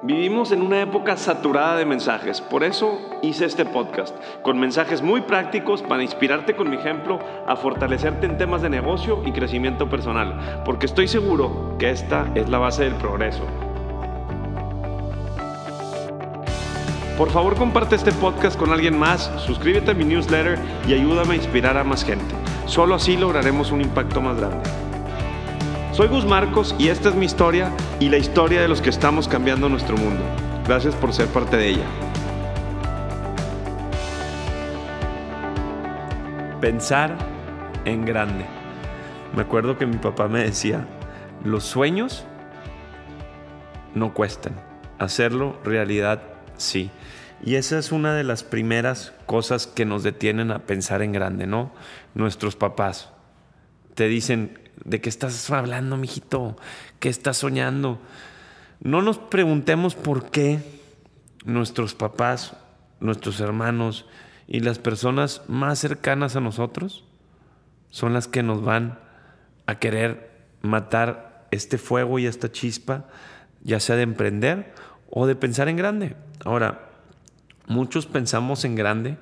Vivimos en una época saturada de mensajes, por eso hice este podcast, con mensajes muy prácticos para inspirarte con mi ejemplo a fortalecerte en temas de negocio y crecimiento personal, porque estoy seguro que esta es la base del progreso. Por favor, comparte este podcast con alguien más, suscríbete a mi newsletter y ayúdame a inspirar a más gente. Solo así lograremos un impacto más grande. Soy Gus Marcos y esta es mi historia y la historia de los que estamos cambiando nuestro mundo. Gracias por ser parte de ella. Pensar en grande. Me acuerdo que mi papá me decía, los sueños no cuestan, hacerlo realidad sí. Y esa es una de las primeras cosas que nos detienen a pensar en grande, ¿no? Nuestros papás te dicen, ¿de qué estás hablando, mijito? ¿Qué estás soñando? No nos preguntemos por qué nuestros papás, nuestros hermanos y las personas más cercanas a nosotros son las que nos van a querer matar este fuego y esta chispa, ya sea de emprender o de pensar en grande. Ahora, muchos pensamos en grande,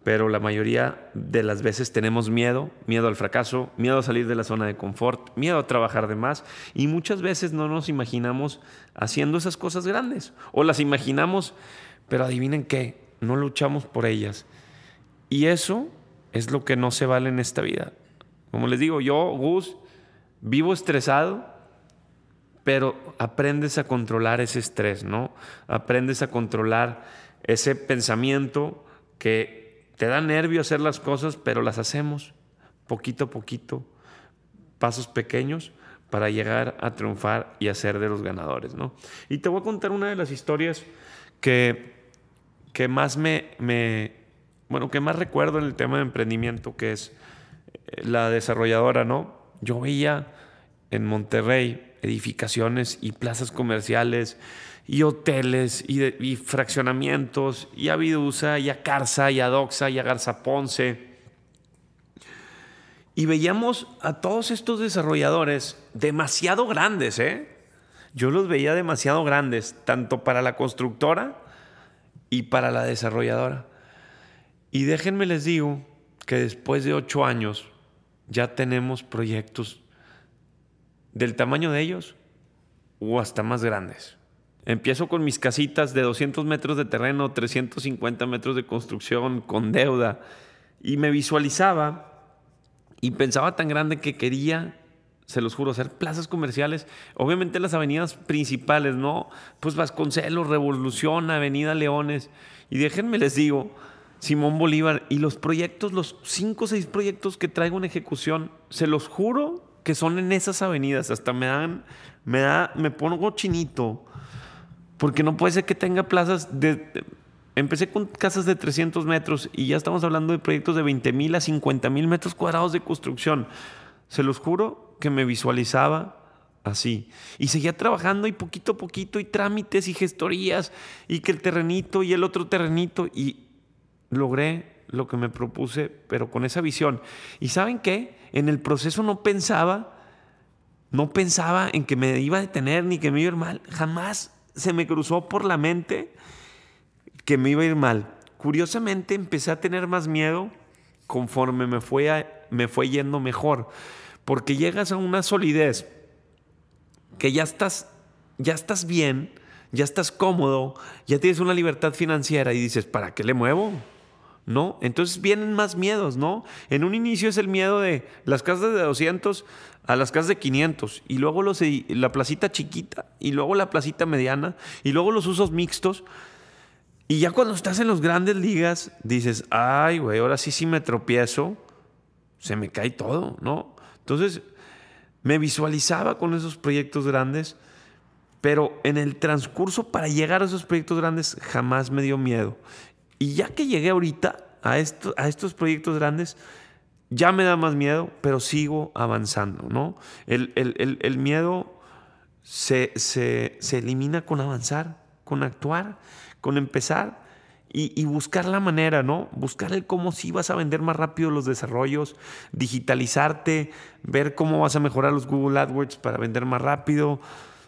pero la mayoría de las veces tenemos miedo al fracaso, miedo a salir de la zona de confort, miedo a trabajar de más y muchas veces no nos imaginamos haciendo esas cosas grandes o las imaginamos, pero adivinen qué, no luchamos por ellas. Y eso es lo que no se vale en esta vida. Como les digo, yo, Gus, vivo estresado, pero aprendes a controlar ese estrés, ¿no? Aprendes a controlar ese pensamiento que te da nervio hacer las cosas, pero las hacemos poquito a poquito, pasos pequeños para llegar a triunfar y a ser de los ganadores, ¿no? Y te voy a contar una de las historias que más que más recuerdo en el tema de emprendimiento, que es la desarrolladora, ¿no? Yo veía en Monterrey edificaciones y plazas comerciales y hoteles y fraccionamientos y a Vidusa y a Carza y a Doxa y a Garza Ponce. Y veíamos a todos estos desarrolladores demasiado grandes, Yo los veía demasiado grandes, tanto para la constructora y para la desarrolladora. Y déjenme les digo que después de 8 años ya tenemos proyectos del tamaño de ellos o hasta más grandes. Empiezo con mis casitas de 200 metros de terreno, 350 metros de construcción, con deuda. Y me visualizaba y pensaba tan grande que quería, se los juro, hacer plazas comerciales. Obviamente las avenidas principales, ¿no? Pues Vasconcelos, Revolución, Avenida Leones. Y déjenme les digo, Simón Bolívar. Y los proyectos, los 5 o 6 proyectos que traigo en ejecución, se los juro que son en esas avenidas. Hasta me pongo chinito. Porque no puede ser que tenga plazas empecé con casas de 300 metros y ya estamos hablando de proyectos de 20,000 a 50,000 metros cuadrados de construcción. Se los juro que me visualizaba así. Y seguía trabajando y poquito a poquito y trámites y gestorías y que el terrenito y el otro terrenito. Y logré lo que me propuse, pero con esa visión. ¿Y saben qué? En el proceso no pensaba en que me iba a detener ni que me iba a ir mal. Jamás se me cruzó por la mente que me iba a ir mal. Curiosamente empecé a tener más miedo conforme me fue yendo mejor, porque llegas a una solidez que ya estás bien, ya estás cómodo, ya tienes una libertad financiera y dices, ¿para qué le muevo? ¿No? Entonces vienen más miedos, ¿no? En un inicio es el miedo de las casas de 200 a las casas de 500 y luego la placita chiquita y luego la placita mediana y luego los usos mixtos. Y ya cuando estás en las grandes ligas dices, ay, güey, ahora sí me tropiezo, se me cae todo, ¿no? Entonces me visualizaba con esos proyectos grandes, pero en el transcurso para llegar a esos proyectos grandes jamás me dio miedo. Y ya que llegué ahorita a estos proyectos grandes, ya me da más miedo, pero sigo avanzando, ¿no? El miedo se elimina con avanzar, con actuar, con empezar y buscar la manera, ¿no? Buscar el cómo sí vas a vender más rápido los desarrollos, digitalizarte, ver cómo vas a mejorar los Google AdWords para vender más rápido,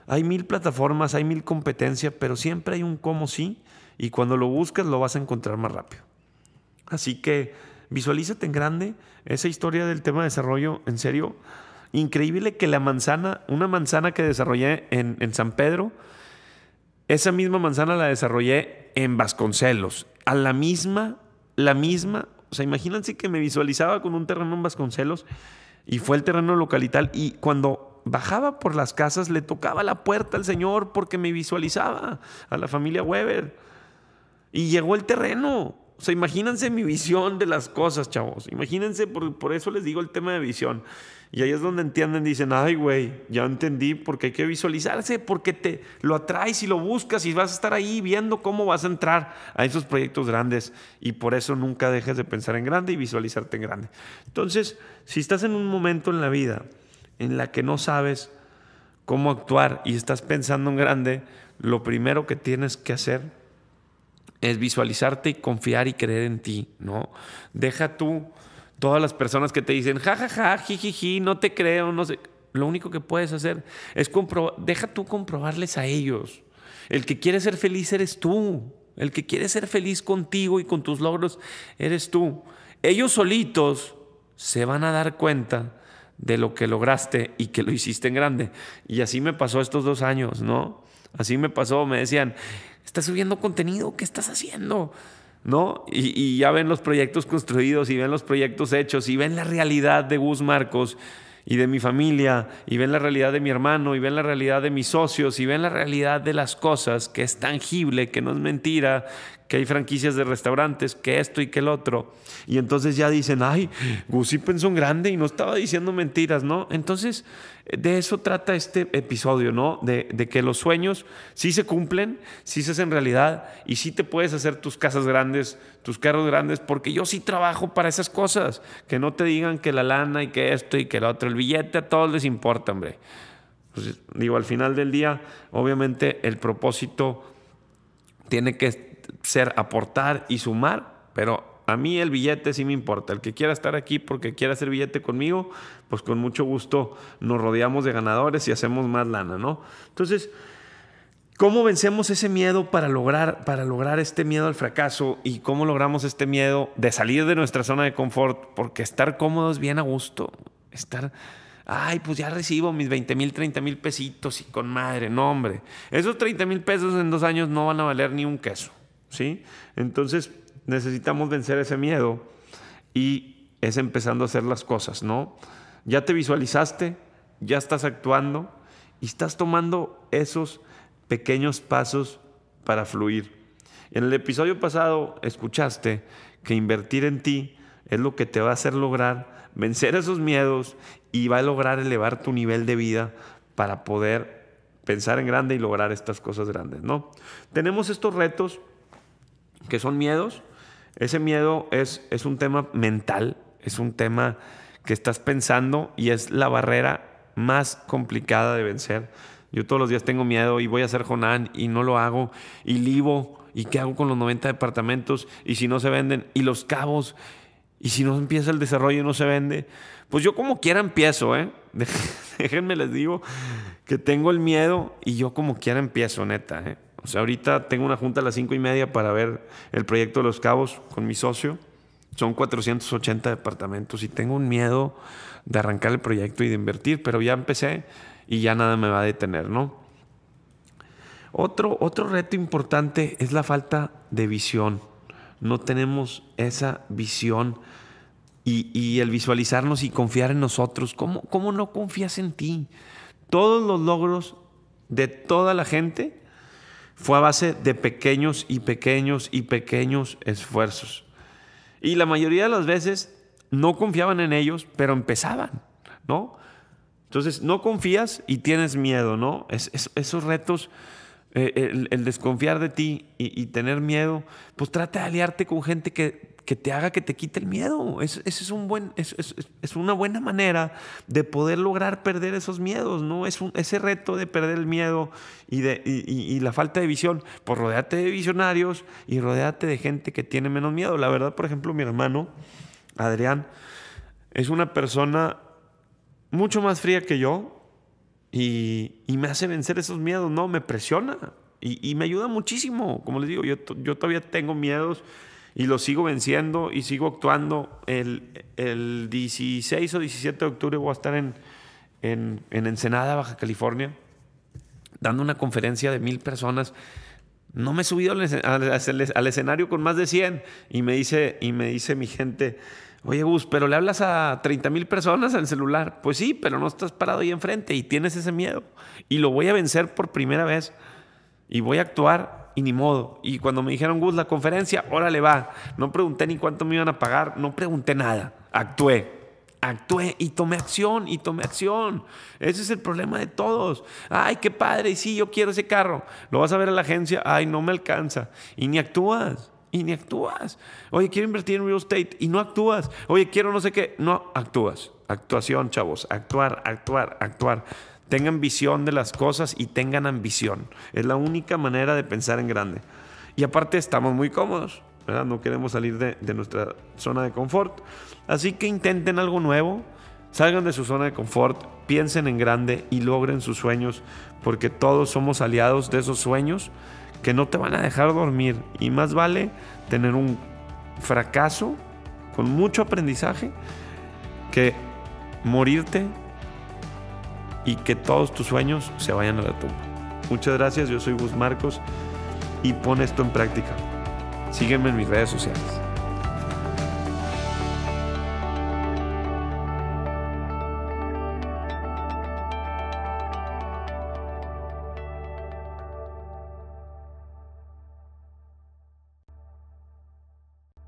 Hay 1000 plataformas, hay 1000 competencias, pero siempre hay un cómo sí, y cuando lo buscas lo vas a encontrar más rápido. Así que visualízate en grande. Esa historia del tema de desarrollo, en serio, increíble que una manzana que desarrollé en San Pedro, esa misma manzana la desarrollé en Vasconcelos. A la misma, o sea, imagínense que me visualizaba con un terreno en Vasconcelos y fue el terreno local y tal, y cuando bajaba por las casas le tocaba la puerta al señor porque me visualizaba, a la familia Weber, y llegó el terreno. O sea, imagínense mi visión de las cosas, chavos. Imagínense, por eso les digo el tema de visión. Y ahí es donde entienden, dicen, ay, güey, ya entendí porque hay que visualizarse, porque te lo atraes y lo buscas y vas a estar ahí viendo cómo vas a entrar a esos proyectos grandes. Y por eso nunca dejes de pensar en grande y visualizarte en grande. Entonces, si estás en un momento en la vida en la que no sabes cómo actuar y estás pensando en grande, lo primero que tienes que hacer es visualizarte y confiar y creer en ti, ¿no? Deja tú todas las personas que te dicen, jajaja, jijiji, no te creo, no sé. Lo único que puedes hacer es deja tú comprobarles a ellos. El que quiere ser feliz eres tú. El que quiere ser feliz contigo y con tus logros eres tú. Ellos solitos se van a dar cuenta de lo que lograste y que lo hiciste en grande. Y así me pasó estos 2 años, ¿no? Así me pasó, me decían, estás subiendo contenido, ¿qué estás haciendo? ¿No? Y ya ven los proyectos construidos y ven los proyectos hechos y ven la realidad de Gus Marcos y de mi familia y ven la realidad de mi hermano y ven la realidad de mis socios y ven la realidad de las cosas, que es tangible, que no es mentira, que hay franquicias de restaurantes, que esto y que el otro. Y entonces ya dicen, ay, Gus sí pensó en grande y no estaba diciendo mentiras, ¿no? Entonces, de eso trata este episodio, ¿no? De que los sueños sí se cumplen, sí se hacen realidad y sí te puedes hacer tus casas grandes, tus carros grandes, porque yo sí trabajo para esas cosas. Que no te digan que la lana y que esto y que el otro. El billete a todos les importa, hombre. Pues, digo, al final del día, obviamente el propósito tiene que ser aportar y sumar, pero a mí el billete sí me importa. El que quiera estar aquí porque quiera hacer billete conmigo, pues con mucho gusto nos rodeamos de ganadores y hacemos más lana, ¿no? Entonces, ¿cómo vencemos ese miedo para lograr este miedo al fracaso? ¿Y cómo logramos este miedo de salir de nuestra zona de confort? Porque estar cómodos bien a gusto. Ay, pues ya recibo mis 20,000, 30,000 pesitos y con madre. No, hombre. Esos 30,000 pesos en 2 años no van a valer ni un queso, ¿sí? Entonces, necesitamos vencer ese miedo y es empezando a hacer las cosas, ¿no? Ya te visualizaste, ya estás actuando y estás tomando esos pequeños pasos para fluir. En el episodio pasado escuchaste que invertir en ti es lo que te va a hacer lograr vencer esos miedos y va a lograr elevar tu nivel de vida para poder pensar en grande y lograr estas cosas grandes, ¿no? Tenemos estos retos que son miedos. Ese miedo es un tema mental, es un tema que estás pensando y es la barrera más complicada de vencer. Yo todos los días tengo miedo y voy a hacer Jonan y no lo hago y libo y qué hago con los 90 departamentos y si no se venden y Los Cabos y si no empieza el desarrollo y no se vende, pues yo como quiera empiezo, ¿eh? Déjenme les digo que tengo el miedo y yo como quiera empiezo, neta, ¿eh? O sea, ahorita tengo una junta a las 5:30 para ver el proyecto de Los Cabos con mi socio. Son 480 departamentos y tengo un miedo de arrancar el proyecto y de invertir, pero ya empecé y ya nada me va a detener, ¿no? Otro reto importante es la falta de visión. No tenemos esa visión y el visualizarnos y confiar en nosotros. ¿Cómo no confías en ti? Todos los logros de toda la gente fue a base de pequeños y pequeños y pequeños esfuerzos. Y la mayoría de las veces no confiaban en ellos, pero empezaban, ¿no? Entonces, no confías y tienes miedo, ¿no? Esos retos, el desconfiar de ti y tener miedo, pues trata de aliarte con gente que te haga que te quite el miedo. Es una buena manera de poder lograr perder esos miedos, ¿no? Ese reto de perder el miedo y la falta de visión, pues rodéate de visionarios y rodéate de gente que tiene menos miedo. La verdad, por ejemplo, mi hermano, Adrián, es una persona mucho más fría que yo y me hace vencer esos miedos, ¿no? Me presiona y me ayuda muchísimo. Como les digo, yo todavía tengo miedos y los sigo venciendo y sigo actuando. El 16 o 17 de octubre voy a estar en Ensenada, Baja California, dando una conferencia de 1,000 personas. No me he subido al escenario con más de 100 y me dice mi gente: oye, Gus, pero le hablas a 30,000 personas al celular. Pues sí, pero no estás parado ahí enfrente y tienes ese miedo. Y lo voy a vencer por primera vez y voy a actuar y ni modo. Y cuando me dijeron, Gus, la conferencia, órale, va. No pregunté ni cuánto me iban a pagar, no pregunté nada. Actué y tomé acción. Ese es el problema de todos. Ay, qué padre, y sí, yo quiero ese carro. Lo vas a ver a la agencia, ay, no me alcanza. Y ni actúas. Oye, quiero invertir en real estate y no actúas. Oye, quiero no sé qué, no actúas. Actuación, chavos. Actuar. Tengan visión de las cosas y tengan ambición. Es la única manera de pensar en grande. Y aparte estamos muy cómodos, ¿verdad? No queremos salir de nuestra zona de confort. Así que intenten algo nuevo. Salgan de su zona de confort, piensen en grande y logren sus sueños, porque todos somos aliados de esos sueños que no te van a dejar dormir. Y más vale tener un fracaso con mucho aprendizaje que morirte y que todos tus sueños se vayan a la tumba. Muchas gracias, yo soy Gus Marcos y pon esto en práctica. Sígueme en mis redes sociales.